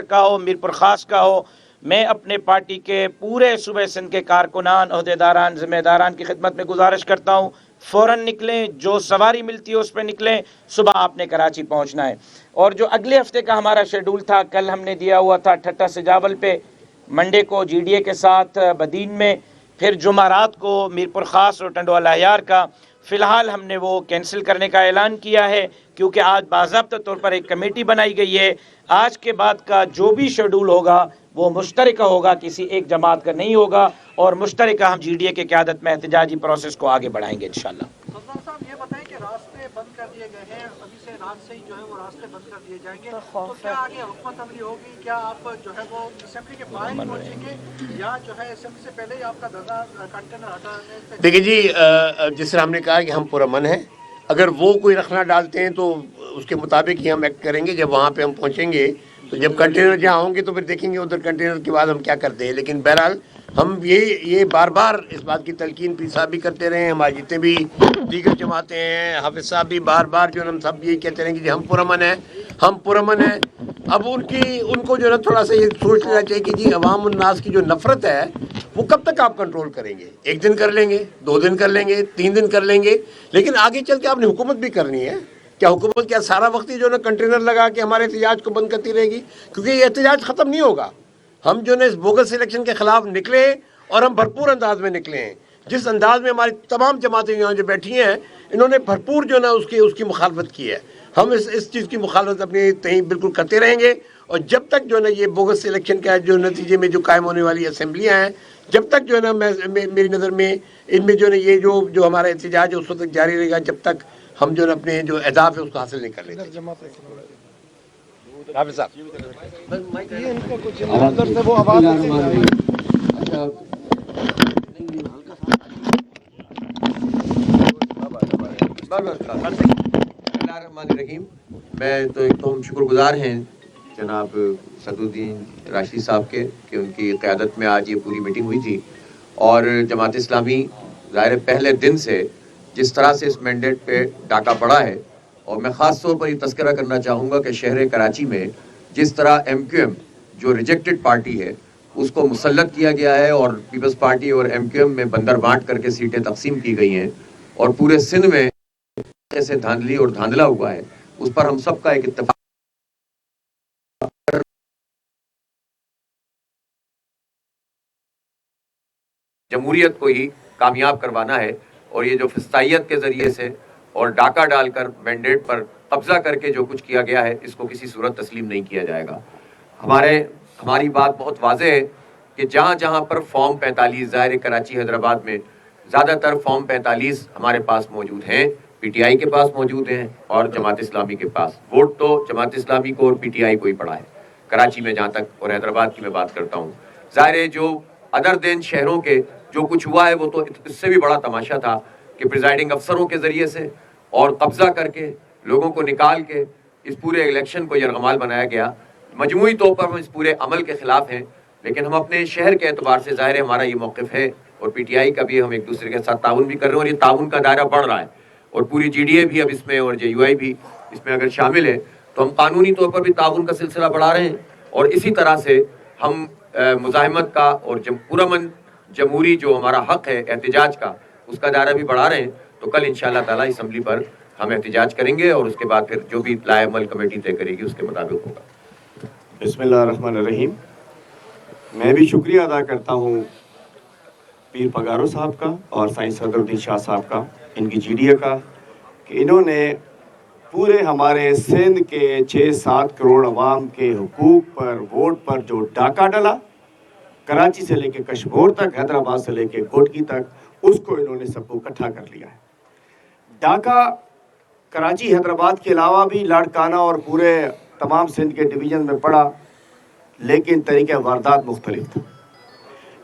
کا ہو, میرپور خاص کا ہو, میں اپنے پارٹی کے پورے صوبہ سندھ کے کارکنان, عہدیداران, ذمہ داران کی خدمت میں گزارش کرتا ہوں, فوراً نکلیں, جو سواری ملتی ہے اس پہ نکلیں. صبح آپ نے کراچی پہنچنا ہے. اور جو اگلے ہفتے کا ہمارا شیڈول تھا, کل ہم نے دیا ہوا تھا ٹھٹا سجاول پہ, منڈے کو جی ڈی اے کے ساتھ بدین میں, پھر جمعرات کو میرپور خاص اور ٹنڈوالہ عیار کا. فی الحال ہم نے وہ کینسل کرنے کا اعلان کیا ہے, کیونکہ آج باضابطہ طور پر ایک کمیٹی بنائی گئی ہے. آج کے بعد کا جو بھی شیڈول ہوگا وہ مشترکہ ہوگا, کسی ایک جماعت کا نہیں ہوگا, اور مشترکہ ہم جی ڈی اے کی قیادت میں احتجاجی پروسیس کو آگے بڑھائیں گے انشاءاللہ. سلطان صاحب یہ بتائیں کہ راستے بند کر دیے گئے ہیں, ابھی سے رات سے ہی جو ہے وہ راستے بند کر دیے جائیں گے, تو کیا آگے حکمت عملی ہوگی؟ کیا آپ جو ہے وہ اسمبلی کے باہر ہی پہنچیں گے, یا جو ہے اسمبلی سے پہلے ہی آپ کا دھرنا کنٹینر ہٹانے پہ؟ دیکھیے جی, جس طرح ہم نے کہا کہ ہم پرامن ہیں, اگر وہ کوئی رخنہ ڈالتے ہیں تو اس کے مطابق ہی ہم ایکٹ کریں گے. جب وہاں پہ ہم پہنچیں گے تو جب کنٹینر جہاں ہوں گے تو پھر دیکھیں گے ادھر کنٹینر کے بعد ہم کیا کرتے ہیں. لیکن بہرحال ہم یہ بار بار اس بات کی تلقین پیر صاحب بھی کرتے رہے ہیں, ہمارے جتنے بھی دیگر جماعتیں ہیں, حافظ صاحب بھی بار بار جو ہے ہم سب یہی کہتے رہے ہیں کہ ہم پرامن ہیں, ہم پرامن ہیں. اب ان کو جو ہے نا تھوڑا سا یہ سوچ لینا چاہیے کہ جی عوام الناس کی جو نفرت ہے وہ کب تک آپ کنٹرول کریں گے. 1 دن کر لیں گے, 2 دن کر لیں گے, 3 دن کر لیں گے, لیکن آگے چل کے آپ نے حکومت بھی کرنی ہے. کیا حکومت کیا سارا وقت ہی جو ہے نا کنٹینر لگا کے ہمارے احتجاج کو بند کرتی رہے گی؟ کیونکہ یہ احتجاج ختم نہیں ہوگا. ہم جو ہے نا اس بوگس الیکشن کے خلاف نکلے, اور ہم بھرپور انداز میں نکلے ہیں. جس انداز میں ہماری تمام جماعتیں یہاں جو بیٹھی ہیں, انہوں نے بھرپور جو ہے نا اس کی مخالفت کی ہے. ہم اس چیز کی مخالفت اپنی تئیں بالکل کرتے رہیں گے, اور جب تک جو ہے نا یہ بوگس الیکشن کا جو نتیجے میں جو قائم ہونے والی اسمبلیاں ہیں, جب تک جو ہے نا میری نظر میں ان میں جو ہے نا یہ جو ہمارا احتجاج ہے اس وقت تک جاری رہے گا جب تک ہم جو ہے نا اپنے جو اہداف ہے اس کو حاصل نہیں کر لیتے. حافظ صاحب الرحیم. میں تو ایک تو ہم شکر گزار ہیں جناب صدرالدین راشدی صاحب کے کہ ان کی قیادت میں آج یہ پوری میٹنگ ہوئی تھی. اور جماعت اسلامی ظاہر پہلے دن سے جس طرح سے اس مینڈیٹ پہ ڈاکہ پڑا ہے, اور میں خاص طور پر یہ تذکرہ کرنا چاہوں گا کہ شہر کراچی میں جس طرح ایم کیو ایم جو ریجیکٹڈ پارٹی ہے اس کو مسلط کیا گیا ہے, اور پیپلز پارٹی اور ایم کیو ایم میں بندر بانٹ کر کے سیٹیں تقسیم کی گئی ہیں, اور پورے سندھ میں جیسے دھاندلی اور دھاندلا ہوا ہے, اس پر ہم سب کا ایک اتفاق جمہوریت کو ہی کامیاب کروانا ہے. اور یہ جو فسطائیت کے ذریعے سے اور ڈاکہ ڈال کر مینڈیٹ پر قبضہ کر کے جو کچھ کیا گیا ہے اس کو کسی صورت تسلیم نہیں کیا جائے گا. ہماری بات بہت واضح ہے کہ جہاں جہاں پر فارم 45 ظاہر کراچی حیدرآباد میں زیادہ تر فارم 45 ہمارے پاس موجود ہیں, پی ٹی آئی کے پاس موجود ہیں اور جماعت اسلامی کے پاس. ووٹ تو جماعت اسلامی کو اور پی ٹی آئی کو ہی پڑا ہے کراچی میں جہاں تک, اور حیدرآباد کی میں بات کرتا ہوں. ظاہر جو ادر دین شہروں کے جو کچھ ہوا ہے وہ تو اس سے بھی بڑا تماشا تھا کہ پریزائڈنگ افسروں کے ذریعے سے اور قبضہ کر کے لوگوں کو نکال کے اس پورے الیکشن کو یرغمال بنایا گیا. مجموعی طور پر ہم اس پورے عمل کے خلاف ہیں, لیکن ہم اپنے شہر کے اعتبار سے ظاہر ہمارا یہ موقف ہے, اور پی ٹی آئی کا بھی ہم ایک دوسرے کے ساتھ تعاون بھی کر رہے ہیں, اور یہ تعاون کا دائرہ بڑھ رہا ہے, اور پوری جی ڈی اے بھی اب اس میں اور جے یو آئی بھی اس میں اگر شامل ہے تو ہم قانونی طور پر بھی تعاون کا سلسلہ بڑھا رہے ہیں. اور اسی طرح سے ہم مزاحمت کا اور پرامن جمہوری جو ہمارا حق ہے احتجاج کا اس کا دائرہ بھی بڑھا رہے ہیں. تو کل انشاءاللہ تعالیٰ اسمبلی پر ہم احتجاج کریں گے, اور اس کے بعد پھر جو بھی لائحہ عمل کمیٹی طے کرے گی اس کے مطابق ہوگا. بسم اللہ الرحمن الرحیم. میں بھی شکریہ ادا کرتا ہوں پیر پگارو صاحب کا اور سائنس صدرالدین شاہ صاحب کا, ان کی جی ڈی اے کا, کہ انہوں نے پورے ہمارے سندھ کے 6-7 کروڑ عوام کے حقوق پر, ووٹ پر جو ڈاکہ ڈلا, کراچی سے لے کے کشمور تک, حیدرآباد سے لے کے گوٹکی تک, اس کو انہوں نے سب کو اکٹھا کر لیا ہے. ڈاکہ کراچی حیدرآباد کے علاوہ بھی لاڑکانہ اور پورے تمام سندھ کے ڈویژن میں پڑا, لیکن طریقہ واردات مختلف تھا.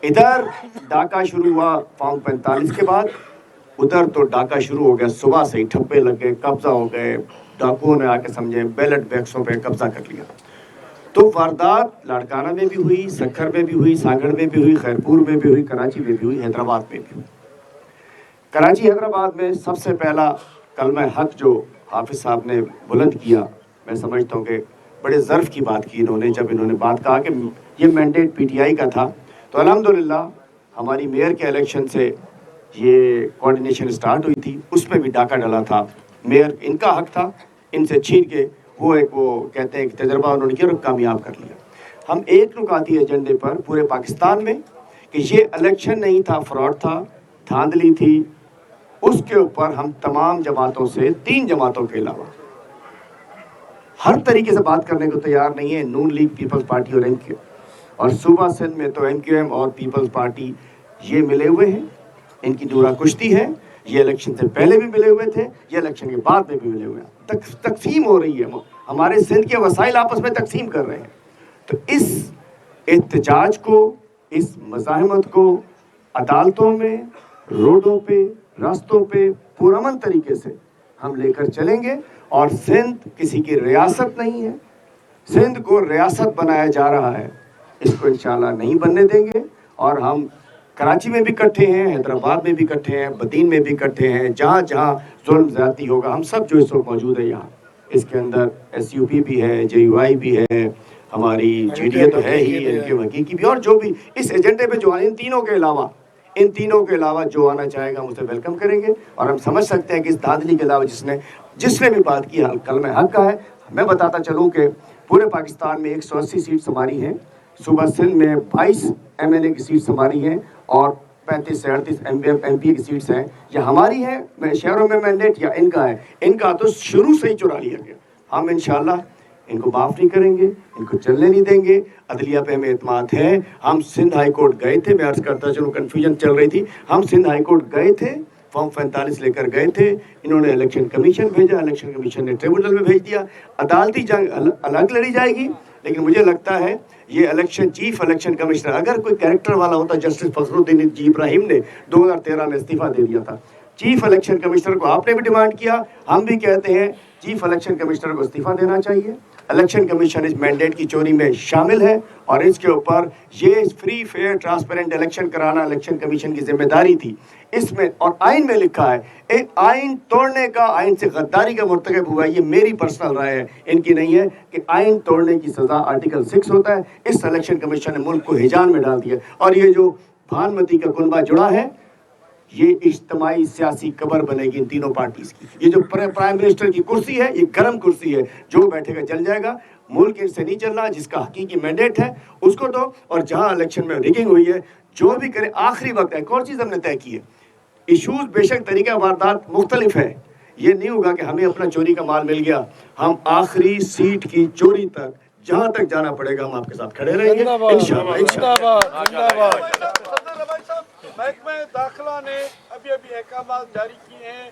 ادھر ڈاکہ شروع ہوا فارم 45 کے بعد, ادھر تو ڈاکہ شروع ہو گیا صبح سے ہی, ٹھپے لگ گئے, قبضہ ہو گئے, ڈاکوؤں نے آ کے سمجھے بیلٹ بیکسوں پہ قبضہ کر لیا. تو واردات لاڑکانہ میں بھی ہوئی, سکھر میں بھی ہوئی, سانگڑ میں بھی ہوئی, خیرپور میں بھی ہوئی, کراچی میں بھی ہوئی, حیدرآباد میں بھی ہوئی. کراچی حیدرآباد میں سب سے پہلا کلمہ حق جو حافظ صاحب نے بلند کیا, میں سمجھتا ہوں کہ بڑے ظرف کی بات کی انہوں نے جب انہوں نے بات کہا کہ یہ مینڈیٹ پی ٹی آئی کا تھا. تو الحمدللہ ہماری میئر کے الیکشن سے یہ کوارڈینیشن سٹارٹ ہوئی تھی, اس میں بھی ڈاکہ ڈلا تھا. میئر ان کا حق تھا, ان سے چھین کے وہ کہتے ہیں کہ تجربہ انہوں نے کیا اور کامیاب کر لیا. ہم ایک نکاتی ایجنڈے پر پورے پاکستان میں کہ یہ الیکشن نہیں تھا, فراڈ تھا, دھاندلی تھی, اس کے اوپر ہم تمام جماعتوں سے 3 جماعتوں کے علاوہ ہر طریقے سے بات کرنے کو تیار نہیں ہے. نون لیگ, پیپلز پارٹی اور MQ, اور صوبہ سندھ میں تو MQM اور پیپلز پارٹی یہ ملے ہوئے ہیں, ان کی دورہ کشتی ہے. یہ الیکشن سے پہلے بھی ملے ہوئے تھے, یہ الیکشن کے بعد میں بھی ملے ہوئے ہیں. تقسیم ہو رہی ہے, ہمارے سندھ کے وسائل آپس میں تقسیم کر رہے ہیں. تو اس احتجاج کو, اس مزاحمت کو عدالتوں میں, روڈوں پہ, راستوں پہ پرامن طریقے سے ہم لے کر چلیں گے. اور سندھ کسی کی ریاست نہیں ہے, سندھ کو ریاست بنایا جا رہا ہے, اس کو انشاءاللہ نہیں بننے دیں گے. اور ہم کراچی میں بھی اکٹھے ہیں, حیدرآباد میں بھی اکٹھے ہیں, بدین میں بھی اکٹھے ہیں. جہاں جہاں ظلم زیادتی ہوگا ہم سب جو اس وقت موجود ہیں یہاں, اس کے اندر SUP بھی ہے, JUI بھی ہے, ہماری GDA تو ہے ہی, NQ حقیقی بھی, اور جو بھی اس ایجنڈے پہ جو ان تینوں کے علاوہ جو آنا چاہے گا ہم اسے ویلکم کریں گے. اور ہم سمجھ سکتے ہیں کہ اس دھاندلی کے علاوہ جس نے بھی بات کی کلمہ حق کا ہے. میں بتاتا چلوں کہ پورے پاکستان میں 180 سیٹس ہماری ہیں, صوبہ سندھ میں 22 MLA کی سیٹس ہماری ہیں, اور 35 سے 38 MP کی سیٹس ہیں. یہ ہماری ہیں شہروں میں مینڈیٹ یا ان کا ہے؟ ان کا تو شروع سے ہی چرا لیا گیا. ہم انشاءاللہ ان کو معاف نہیں کریں گے, ان کو چلنے نہیں دیں گے. عدلیہ پہ ہمیں اعتماد ہے. ہم سندھ ہائی کورٹ گئے تھے, میں عرض کرتا چلوں کنفیوژن چل رہی تھی, ہم سندھ ہائی کورٹ گئے تھے, فارم 45 لے کر گئے تھے. انہوں نے الیکشن کمیشن بھیجا, الیکشن کمیشن نے ٹریبونل میں بھیج دیا. عدالتی جنگ الگ لڑی جائے گی. لیکن مجھے لگتا ہے یہ چیف الیکشن کمشنر اگر کوئی کریکٹر والا ہوتا, جسٹس فخر الدین جی ابراہیم نے 2013 میں استعفیٰ دے دیا تھا. چیف الیکشن کمشنر کو آپ نے بھی ڈیمانڈ کیا, ہم بھی کہتے ہیں چیف الیکشن کمشنر کو استعفیٰ دینا چاہیے. الیکشن کمیشن اس مینڈیٹ کی چوری میں شامل ہے, اور اس کے اوپر یہ فری فیئر ٹرانسپیرنٹ الیکشن کرانا الیکشن کمیشن کی ذمہ داری تھی. اس میں اور آئین میں لکھا ہے, ایک آئین توڑنے کا, آئین سے غداری کا مرتکب ہوا ہے. یہ میری پرسنل رائے ہے, ان کی نہیں ہے, کہ آئین توڑنے کی سزا آرٹیکل 6 ہوتا ہے. اس الیکشن کمیشن نے ملک کو ہیجان میں ڈال دیا. اور یہ جو بھانمتی کا کنبہ جڑا ہے, یہ اجتماعی سیاسی قبر بنے گی ان تینوں پارٹیز کی. یہ جو پرائم منسٹر کی کرسی ہے, یہ گرم کرسی ہے, جو بیٹھے گا چل جائے گا. ملک ان سے نہیں چل رہا, جس کا حقیقی مینڈیٹ ہے اس کو دو. اور جہاں الیکشن میں ریگنگ ہوئی ہے, جو بھی کرے, آخری وقت ہے. ایک اور چیز ہم نے طے کی ہے, ایشوز بے شک طریقہ واردات مختلف ہے. یہ نہیں ہوگا کہ ہمیں اپنا چوری کا مال مل گیا, ہم آخری سیٹ کی چوری تک جہاں تک جانا پڑے گا ہم آپ کے ساتھ کھڑے رہیں گے انشاءاللہ. محکمہ داخلہ نے ابھی احکامات جاری کیے ہیں,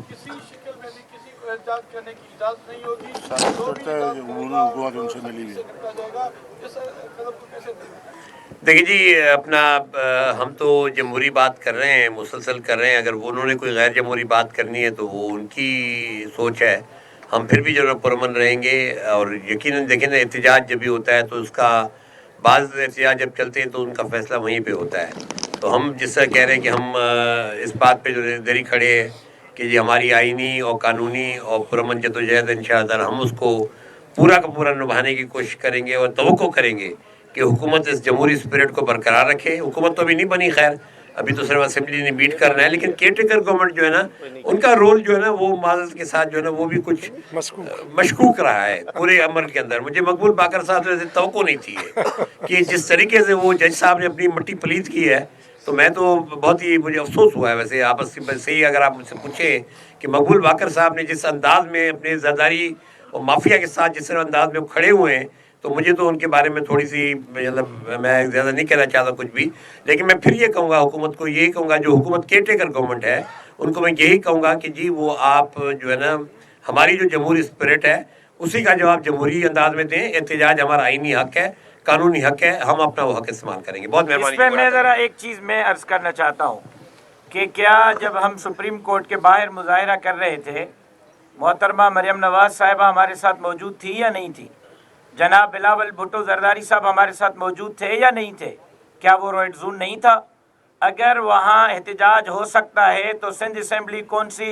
کسی شکل میں بھی کسی کو احتجاج کرنے کی اجازت نہیں ہوگی. دیکھیے جی, اپنا ہم تو جمہوری بات کر رہے ہیں, مسلسل کر رہے ہیں. اگر انہوں نے کوئی غیر جمہوری بات کرنی ہے تو وہ ان کی سوچ ہے. ہم پھر بھی جو پرامن رہیں گے. اور یقیناً دیکھیں نا, احتجاج جب بھی ہوتا ہے تو اس کا بعض احتجاج جب چلتے ہیں تو ان کا فیصلہ وہیں پہ ہوتا ہے. تو ہم جس طرح کہہ رہے ہیں کہ ہم اس بات پہ جو دری کھڑے ہیں کہ یہ ہماری آئینی اور قانونی اور پرامن جدوجہد انشاءاللہ ہم اس کو پورا کا پورا نبھانے کی کوشش کریں گے. اور توقع کریں گے کہ حکومت اس جمہوری اسپرٹ کو برقرار رکھے. حکومت تو ابھی نہیں بنی, خیر ابھی تو صرف اسمبلی نے میٹ کرنا ہے, لیکن کیئرٹیکر گورنمنٹ جو ہے نا, ان کا رول جو ہے نا وہ معذرت کے ساتھ جو ہے نا وہ بھی کچھ مشکوک رہا ہے پورے عمل کے اندر. مجھے مقبول باقر صاحب سے توقع نہیں تھی کہ جس طریقے سے وہ جج صاحب نے اپنی مٹی پلید کی ہے, تو میں تو بہت ہی مجھے افسوس ہوا ہے. ویسے آپس سے ہی اگر آپ مجھ سے پوچھیں کہ مقبول باقر صاحب نے جس انداز میں اپنے زرداری اور مافیا کے ساتھ جس طرح انداز میں کھڑے ہوئے ہیں, تو مجھے تو ان کے بارے میں تھوڑی سی مطلب میں زیادہ نہیں کہنا چاہتا کچھ بھی. لیکن میں پھر یہ کہوں گا حکومت کو, یہی کہوں گا جو حکومت کیئر ٹیکر گورنمنٹ ہے ان کو میں یہی کہوں گا کہ جی وہ آپ جو ہے نا ہماری جو جمہوری اسپرٹ ہے اسی کا جواب جمہوری انداز میں دیں. احتجاج ہمارا آئینی حق ہے, قانونی حق ہے, ہم اپنا وہ حق استعمال کریں گے. بہت مہربانی. اس پہ میں ذرا ایک چیز میں عرض کرنا چاہتا ہوں کہ کیا جب ہم سپریم کورٹ کے باہر مظاہرہ کر رہے تھے, محترمہ مریم نواز صاحبہ ہمارے ساتھ موجود تھی یا نہیں تھی؟ جناب بلاول بھٹو زرداری صاحب ہمارے ساتھ موجود تھے یا نہیں تھے؟ کیا وہ ریڈ زون نہیں تھا؟ اگر وہاں احتجاج ہو سکتا ہے تو سندھ اسمبلی کون سی